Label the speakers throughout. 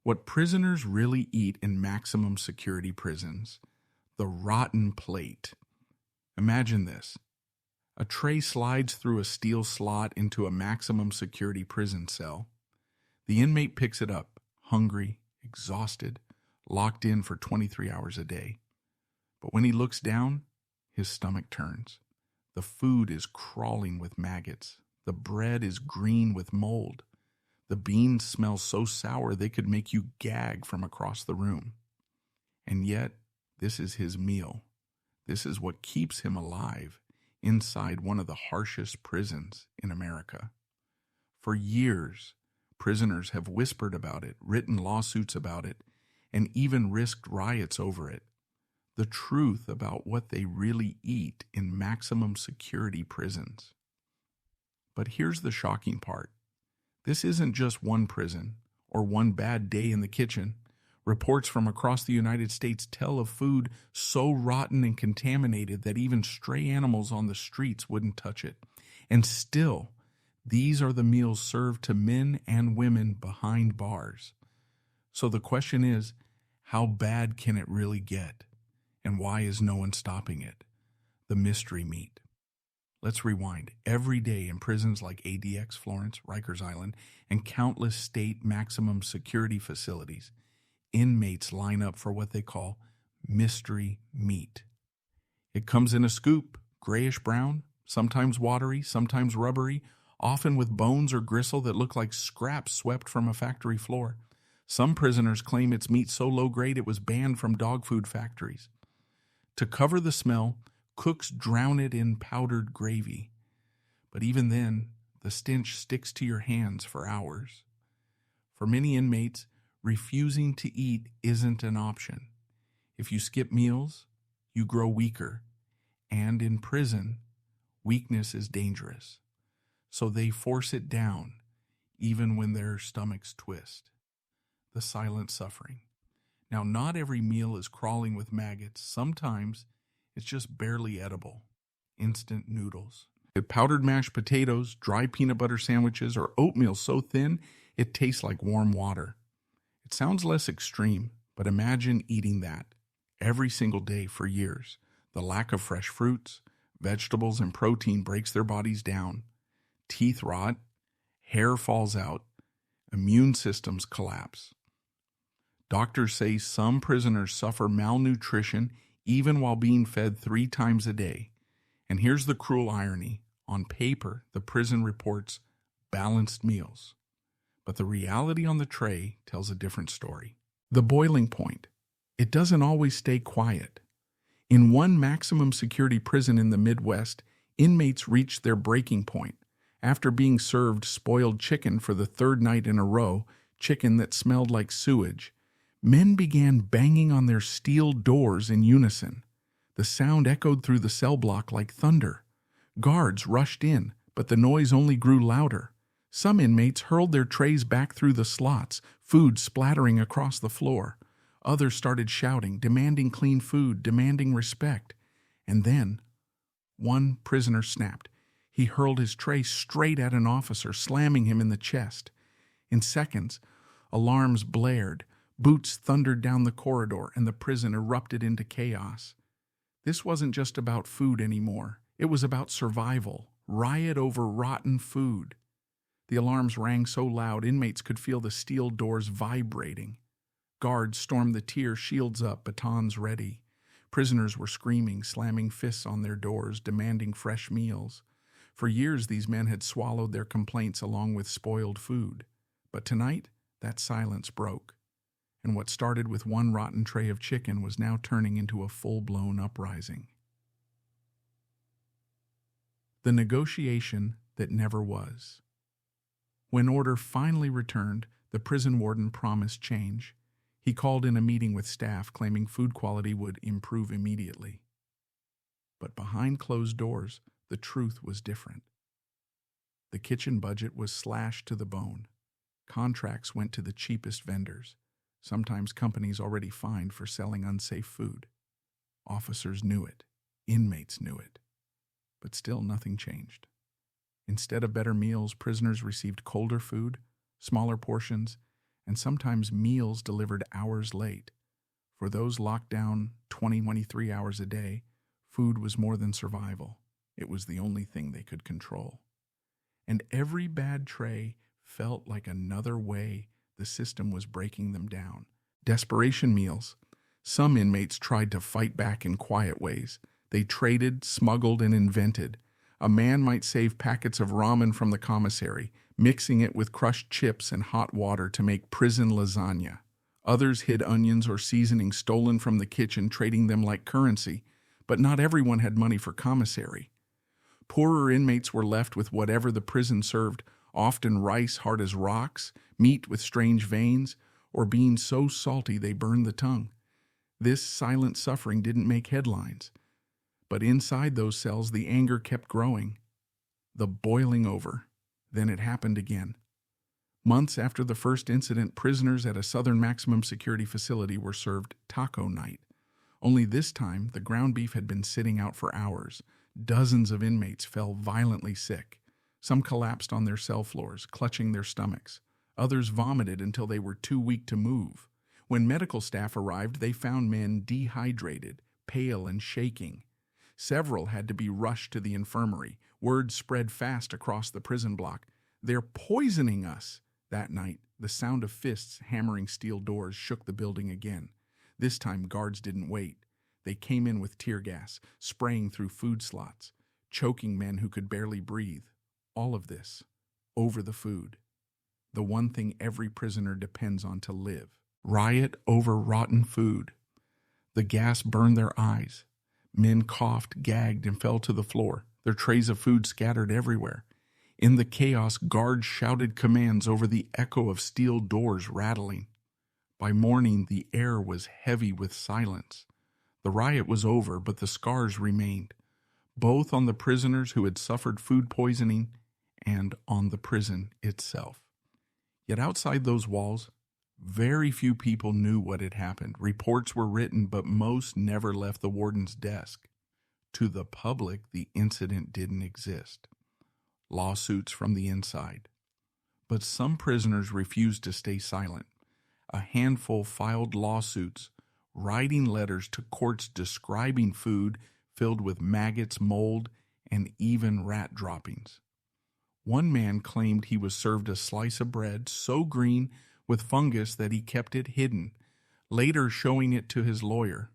Speaker 1: What prisoners really eat in maximum security prisons: the rotten plate. Imagine this. A tray slides through a steel slot into a maximum security prison cell. The inmate picks it up, hungry, exhausted, locked in for 23 hours a day. But when he looks down, his stomach turns. The food is crawling with maggots. The bread is green with mold. The beans smell so sour they could make you gag from across the room. And yet, this is his meal. This is what keeps him alive inside one of the harshest prisons in America. For years, prisoners have whispered about it, written lawsuits about it, and even risked riots over it. The truth about what they really eat in maximum security prisons. But here's the shocking part. This isn't just one prison or one bad day in the kitchen. Reports from across the United States tell of food so rotten and contaminated that even stray animals on the streets wouldn't touch it. And still, these are the meals served to men and women behind bars. So the question is, how bad can it really get? And why is no one stopping it? The mystery meat. Let's rewind. Every day in prisons like ADX, Florence, Rikers Island, and countless state maximum security facilities, inmates line up for what they call mystery meat. It comes in a scoop, grayish-brown, sometimes watery, sometimes rubbery, often with bones or gristle that look like scraps swept from a factory floor. Some prisoners claim its meat so low-grade it was banned from dog food factories. To cover the smell, cooks drown it in powdered gravy. But even then, the stench sticks to your hands for hours. For many inmates, refusing to eat isn't an option. If you skip meals, you grow weaker. And in prison, weakness is dangerous. So they force it down, even when their stomachs twist. The silent suffering. Now, not every meal is crawling with maggots. Sometimes it's just barely edible. Instant noodles. Powdered mashed potatoes, dry peanut butter sandwiches, or oatmeal so thin it tastes like warm water. It sounds less extreme, but imagine eating that every single day for years. The lack of fresh fruits, vegetables, and protein breaks their bodies down. Teeth rot, hair falls out, immune systems collapse. Doctors say some prisoners suffer malnutrition even while being fed 3 times a day. And here's the cruel irony. On paper, the prison reports balanced meals. But the reality on the tray tells a different story. The boiling point. It doesn't always stay quiet. In one maximum security prison in the Midwest, inmates reached their breaking point. After being served spoiled chicken for the 3rd night in a row, chicken that smelled like sewage, men began banging on their steel doors in unison. The sound echoed through the cell block like thunder. Guards rushed in, but the noise only grew louder. Some inmates hurled their trays back through the slots, food splattering across the floor. Others started shouting, demanding clean food, demanding respect. And then, one prisoner snapped. He hurled his tray straight at an officer, slamming him in the chest. In seconds, alarms blared. Boots thundered down the corridor, and the prison erupted into chaos. This wasn't just about food anymore. It was about survival. Riot over rotten food. The alarms rang so loud, inmates could feel the steel doors vibrating. Guards stormed the tier, shields up, batons ready. Prisoners were screaming, slamming fists on their doors, demanding fresh meals. For years, these men had swallowed their complaints along with spoiled food. But tonight, that silence broke. And what started with one rotten tray of chicken was now turning into a full-blown uprising. The negotiation that never was. When order finally returned, the prison warden promised change. He called in a meeting with staff, claiming food quality would improve immediately. But behind closed doors, the truth was different. The kitchen budget was slashed to the bone. Contracts went to the cheapest vendors. Sometimes companies already fined for selling unsafe food. Officers knew it. Inmates knew it. But still nothing changed. Instead of better meals, prisoners received colder food, smaller portions, and sometimes meals delivered hours late. For those locked down 23 hours a day, food was more than survival. It was the only thing they could control. And every bad tray felt like another way the system was breaking them down. Desperation meals. Some inmates tried to fight back in quiet ways. They traded, smuggled, and invented. A man might save packets of ramen from the commissary, mixing it with crushed chips and hot water to make prison lasagna. Others hid onions or seasoning stolen from the kitchen, trading them like currency. But not everyone had money for commissary. Poorer inmates were left with whatever the prison served, often rice hard as rocks, meat with strange veins, or beans so salty they burned the tongue. This silent suffering didn't make headlines. But inside those cells, the anger kept growing. The boiling over. Then it happened again. Months after the first incident, prisoners at a southern maximum security facility were served taco night. Only this time, the ground beef had been sitting out for hours. Dozens of inmates fell violently sick. Some collapsed on their cell floors, clutching their stomachs. Others vomited until they were too weak to move. When medical staff arrived, they found men dehydrated, pale, and shaking. Several had to be rushed to the infirmary. Word spread fast across the prison block. "They're poisoning us!" That night, the sound of fists hammering steel doors shook the building again. This time, guards didn't wait. They came in with tear gas, spraying through food slots, choking men who could barely breathe. All of this, over the food. The one thing every prisoner depends on to live. Riot over rotten food. The gas burned their eyes. Men coughed, gagged, and fell to the floor, their trays of food scattered everywhere. In the chaos, guards shouted commands over the echo of steel doors rattling. By morning, the air was heavy with silence. The riot was over, but the scars remained, both on the prisoners who had suffered food poisoning and on the prison itself. Yet outside those walls, very few people knew what had happened. Reports were written, but most never left the warden's desk. To the public, the incident didn't exist. Lawsuits from the inside. But some prisoners refused to stay silent. A handful filed lawsuits, writing letters to courts describing food filled with maggots, mold, and even rat droppings. One man claimed he was served a slice of bread so green with fungus that he kept it hidden, later showing it to his lawyer.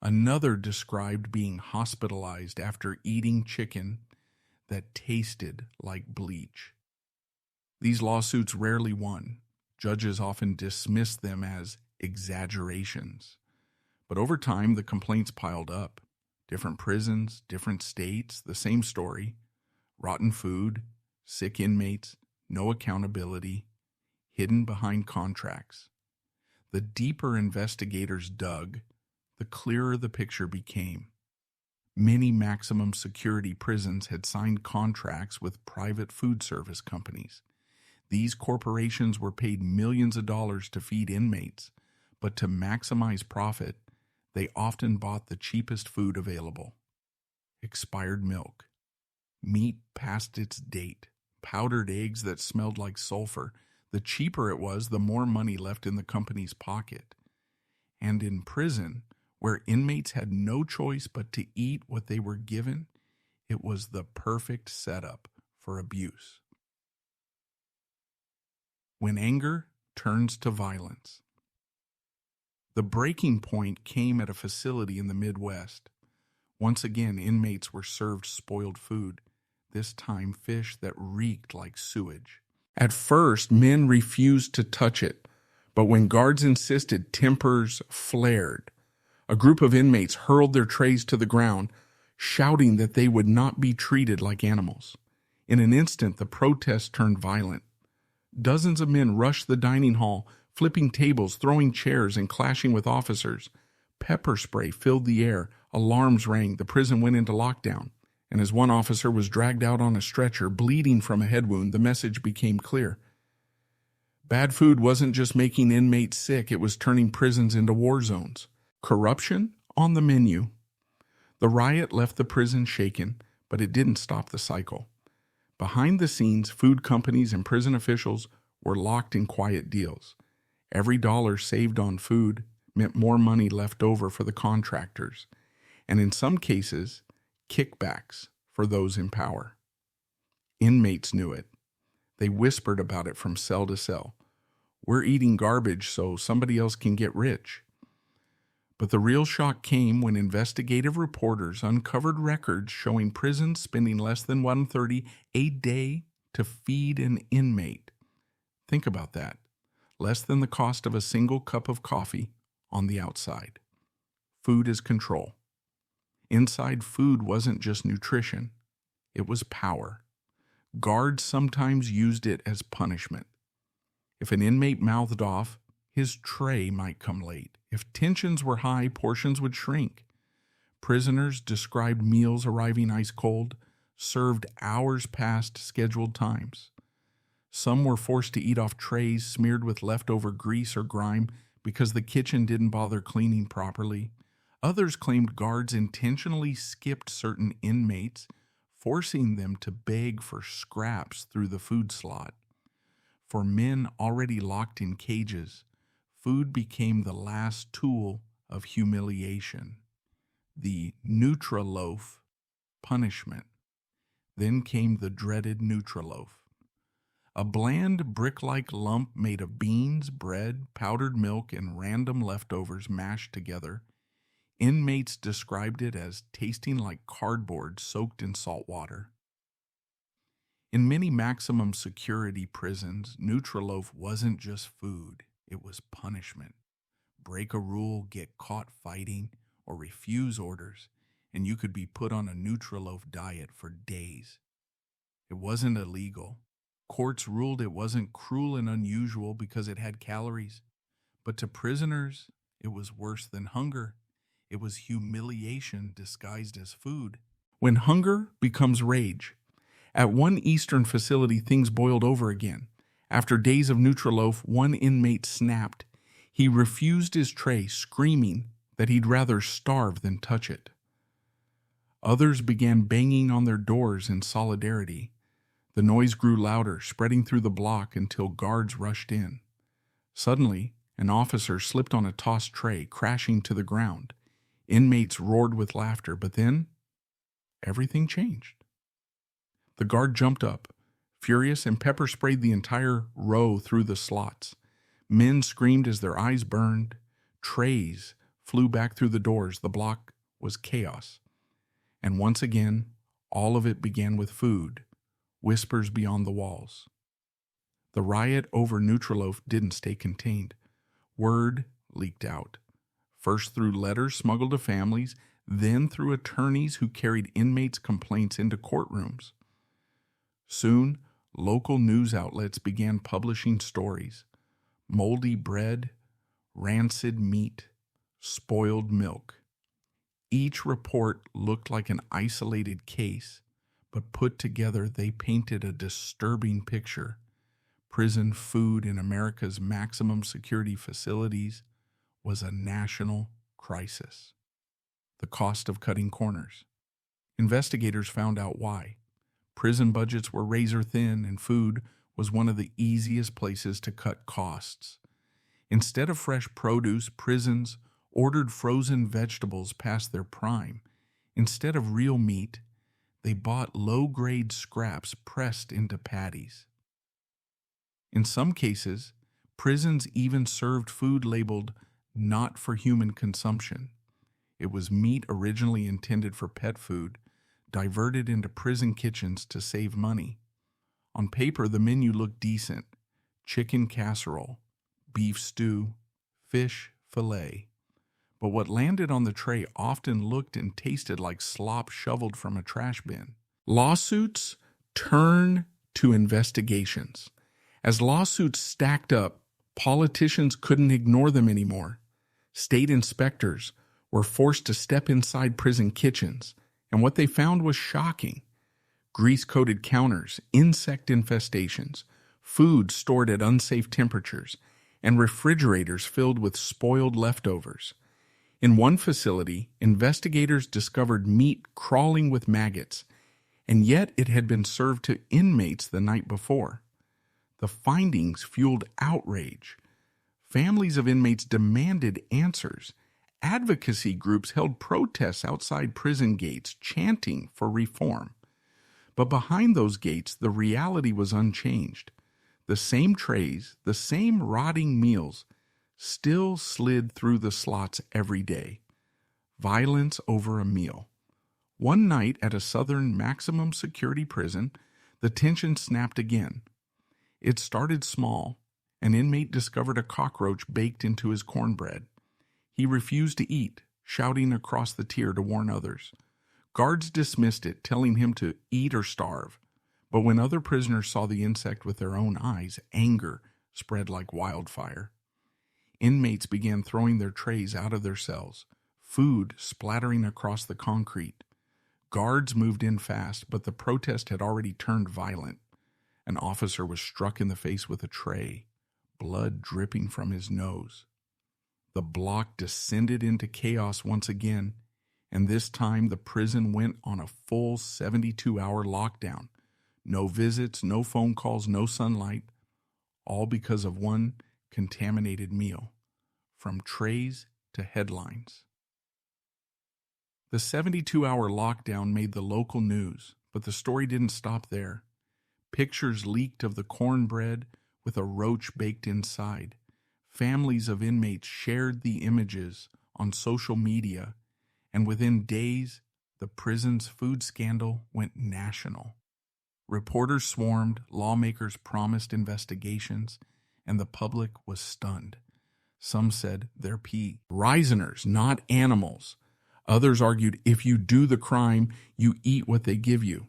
Speaker 1: Another described being hospitalized after eating chicken that tasted like bleach. These lawsuits rarely won. Judges often dismissed them as exaggerations. But over time, the complaints piled up. Different prisons, different states, the same story. Rotten food, sick inmates, no accountability, hidden behind contracts. The deeper investigators dug, the clearer the picture became. Many maximum security prisons had signed contracts with private food service companies. These corporations were paid millions of dollars to feed inmates, but to maximize profit, they often bought the cheapest food available. Expired milk, meat past its date, powdered eggs that smelled like sulfur. The cheaper it was, the more money left in the company's pocket. And in prison, where inmates had no choice but to eat what they were given, it was the perfect setup for abuse. When anger turns to violence. The breaking point came at a facility in the Midwest. Once again, inmates were served spoiled food, this time fish that reeked like sewage. At first, men refused to touch it, but when guards insisted, tempers flared. A group of inmates hurled their trays to the ground, shouting that they would not be treated like animals. In an instant, the protest turned violent. Dozens of men rushed the dining hall, flipping tables, throwing chairs, and clashing with officers. Pepper spray filled the air. Alarms rang. The prison went into lockdown. And as one officer was dragged out on a stretcher, bleeding from a head wound, the message became clear. Bad food wasn't just making inmates sick, it was turning prisons into war zones. Corruption on the menu. The riot left the prison shaken, but it didn't stop the cycle. Behind the scenes, food companies and prison officials were locked in quiet deals. Every dollar saved on food meant more money left over for the contractors, and in some cases, kickbacks for those in power. Inmates knew it. They whispered about it from cell to cell. We're eating garbage so somebody else can get rich. But the real shock came when investigative reporters uncovered records showing prisons spending less than $1.30 a day to feed an inmate. Think about that. Less than the cost of a single cup of coffee on the outside. Food is control. Inside, food wasn't just nutrition. It was power. Guards sometimes used it as punishment. If an inmate mouthed off, his tray might come late. If tensions were high, portions would shrink. Prisoners described meals arriving ice cold, served hours past scheduled times. Some were forced to eat off trays smeared with leftover grease or grime because the kitchen didn't bother cleaning properly. Others claimed guards intentionally skipped certain inmates, forcing them to beg for scraps through the food slot. For men already locked in cages, food became the last tool of humiliation. The Nutraloaf punishment. Then came the dreaded Nutraloaf. A bland, brick-like lump made of beans, bread, powdered milk, and random leftovers mashed together. Inmates described it as tasting like cardboard soaked in salt water. In many maximum security prisons, Nutraloaf wasn't just food, it was punishment. Break a rule, get caught fighting, or refuse orders, and you could be put on a Nutraloaf diet for days. It wasn't illegal. Courts ruled it wasn't cruel and unusual because it had calories. But to prisoners, it was worse than hunger. It was humiliation disguised as food. When hunger becomes rage. At one Eastern facility, things boiled over again. After days of Nutraloaf, one inmate snapped. He refused his tray, screaming that he'd rather starve than touch it. Others began banging on their doors in solidarity. The noise grew louder, spreading through the block until guards rushed in. Suddenly, an officer slipped on a tossed tray, crashing to the ground. Inmates roared with laughter, but then everything changed. The guard jumped up, furious, and pepper sprayed the entire row through the slots. Men screamed as their eyes burned. Trays flew back through the doors. The block was chaos. And once again, all of it began with food, whispers beyond the walls. The riot over Nutraloaf didn't stay contained. Word leaked out, first through letters smuggled to families, then through attorneys who carried inmates' complaints into courtrooms. Soon, local news outlets began publishing stories. Moldy bread, rancid meat, spoiled milk. Each report looked like an isolated case, but put together they painted a disturbing picture. Prison food in America's maximum security facilities was a national crisis. The cost of cutting corners. Investigators found out why. Prison budgets were razor thin, and food was one of the easiest places to cut costs. Instead of fresh produce, prisons ordered frozen vegetables past their prime. Instead of real meat, they bought low-grade scraps pressed into patties. In some cases, prisons even served food labeled not for human consumption. It was meat originally intended for pet food, diverted into prison kitchens to save money. On paper, the menu looked decent: chicken casserole, beef stew, fish fillet. But what landed on the tray often looked and tasted like slop shoveled from a trash bin. Lawsuits turn to investigations. As lawsuits stacked up, politicians couldn't ignore them anymore. State inspectors were forced to step inside prison kitchens, and what they found was shocking. Grease-coated counters, insect infestations, food stored at unsafe temperatures, and refrigerators filled with spoiled leftovers. In one facility, investigators discovered meat crawling with maggots, and yet it had been served to inmates the night before. The findings fueled outrage. Families of inmates demanded answers. Advocacy groups held protests outside prison gates, chanting for reform. But behind those gates, the reality was unchanged. The same trays, the same rotting meals, still slid through the slots every day. Violence over a meal. One night at a southern maximum security prison, the tension snapped again. It started small. An inmate discovered a cockroach baked into his cornbread. He refused to eat, shouting across the tier to warn others. Guards dismissed it, telling him to eat or starve. But when other prisoners saw the insect with their own eyes, anger spread like wildfire. Inmates began throwing their trays out of their cells, food splattering across the concrete. Guards moved in fast, but the protest had already turned violent. An officer was struck in the face with a tray, blood dripping from his nose. The block descended into chaos once again, and this time the prison went on a full 72-hour lockdown. No visits, no phone calls, no sunlight, all because of one contaminated meal, from trays to headlines. The 72-hour lockdown made the local news, but the story didn't stop there. Pictures leaked of the cornbread with a roach baked inside. Families of inmates shared the images on social media, and within days, the prison's food scandal went national. Reporters swarmed, lawmakers promised investigations, and the public was stunned. Some said they're prisoners, not animals. Others argued if you do the crime, you eat what they give you.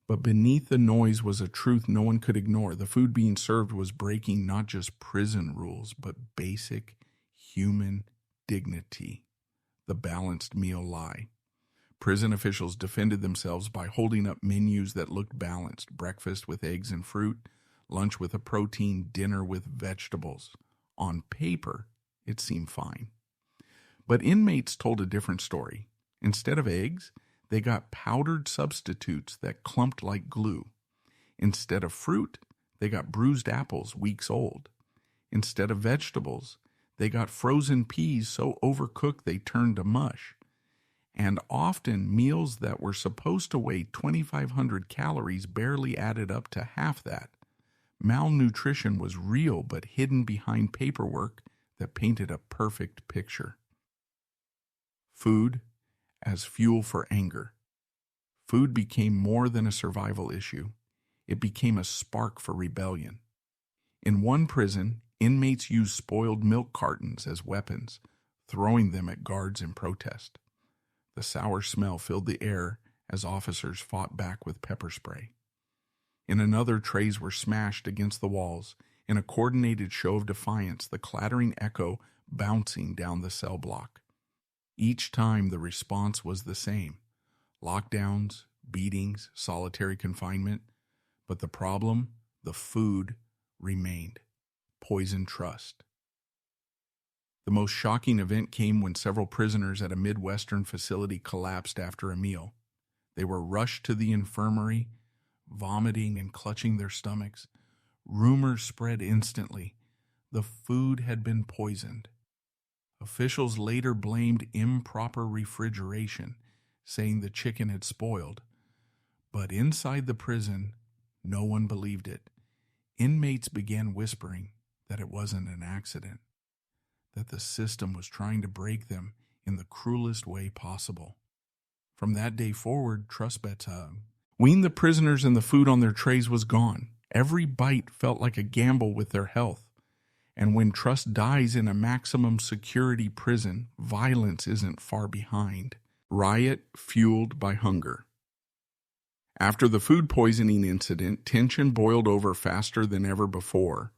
Speaker 1: But beneath the noise was a truth no one could ignore. The food being served was breaking not just prison rules, but basic human dignity. The balanced meal lie. Prison officials defended themselves by holding up menus that looked balanced: breakfast with eggs and fruit, lunch with a protein, dinner with vegetables. On paper, it seemed fine. But inmates told a different story. Instead of eggs, they got powdered substitutes that clumped like glue. Instead of fruit, they got bruised apples weeks old. Instead of vegetables, they got frozen peas so overcooked they turned to mush. And often meals that were supposed to weigh 2,500 calories barely added up to half that. Malnutrition was real but hidden behind paperwork that painted a perfect picture. Food as fuel for anger. Food became more than a survival issue. It became a spark for rebellion. In one prison, inmates used spoiled milk cartons as weapons, throwing them at guards in protest. The sour smell filled the air as officers fought back with pepper spray. In another, trays were smashed against the walls. In a coordinated show of defiance, the clattering echo bouncing down the cell block. Each time the response was the same: lockdowns, beatings, solitary confinement. But the problem, the food, remained. Poison trust. The most shocking event came when several prisoners at a Midwestern facility collapsed after a meal. They were rushed to the infirmary, vomiting and clutching their stomachs. Rumors spread instantly. The food had been poisoned. Officials later blamed improper refrigeration, saying the chicken had spoiled. But inside the prison, no one believed it. Inmates began whispering that it wasn't an accident, that the system was trying to break them in the cruelest way possible. From that day forward, trust bets weaned the prisoners, and the food on their trays was gone. Every bite felt like a gamble with their health. And when trust dies in a maximum security prison, violence isn't far behind. Riot fueled by hunger. After the food poisoning incident, tension boiled over faster than ever before.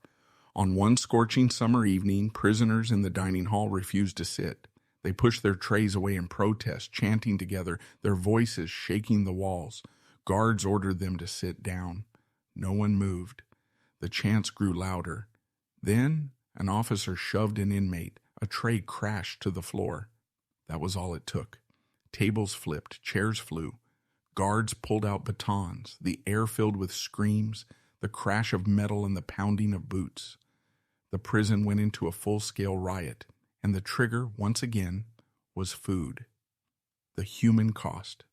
Speaker 1: On one scorching summer evening, prisoners in the dining hall refused to sit. They pushed their trays away in protest, chanting together, their voices shaking the walls. Guards ordered them to sit down. No one moved. The chants grew louder. Then, an officer shoved an inmate. A tray crashed to the floor. That was all it took. Tables flipped, chairs flew. Guards pulled out batons. The air filled with screams, the crash of metal and the pounding of boots. the prison went into a full-scale riot, and the trigger, once again, was food. The human cost.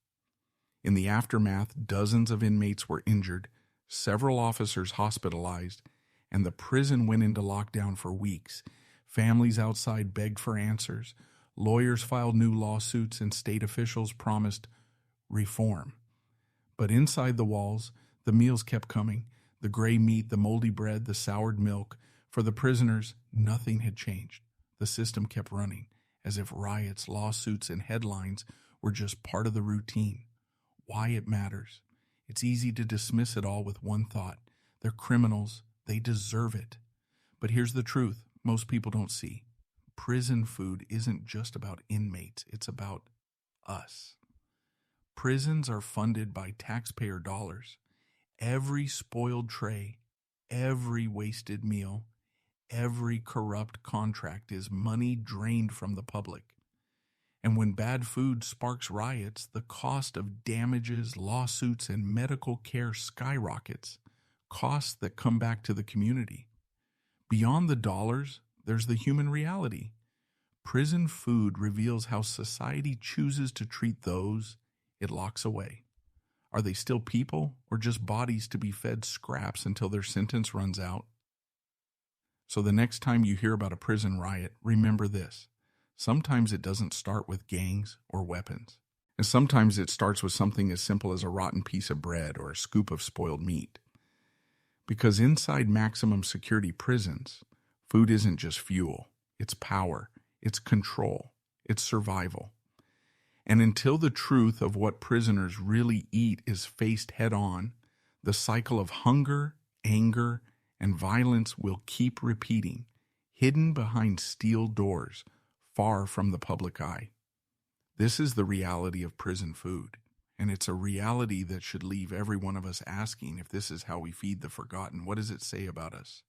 Speaker 1: In the aftermath, dozens of inmates were injured, several officers hospitalized, and the prison went into lockdown for weeks. Families outside begged for answers. Lawyers filed new lawsuits, and state officials promised reform. But inside the walls, the meals kept coming. The gray meat, the moldy bread, the soured milk. For the prisoners, nothing had changed. The system kept running, as if riots, lawsuits, and headlines were just part of the routine. Why it matters. It's easy to dismiss it all with one thought. They're criminals. They deserve it. But here's the truth most people don't see. Prison food isn't just about inmates. It's about us. Prisons are funded by taxpayer dollars. Every spoiled tray, every wasted meal, every corrupt contract is money drained from the public. And when bad food sparks riots, the cost of damages, lawsuits, and medical care skyrockets, costs that come back to the community. Beyond the dollars, there's the human reality. Prison food reveals how society chooses to treat those it locks away. Are they still people, or just bodies to be fed scraps until their sentence runs out? So the next time you hear about a prison riot, remember this. Sometimes it doesn't start with gangs or weapons. And sometimes it starts with something as simple as a rotten piece of bread or a scoop of spoiled meat. Because inside maximum security prisons, food isn't just fuel. It's power. It's control. It's survival. And until the truth of what prisoners really eat is faced head-on, the cycle of hunger, anger, and violence will keep repeating, hidden behind steel doors, far from the public eye. This is the reality of prison food, and it's a reality that should leave every one of us asking if this is how we feed the forgotten. What does it say about us?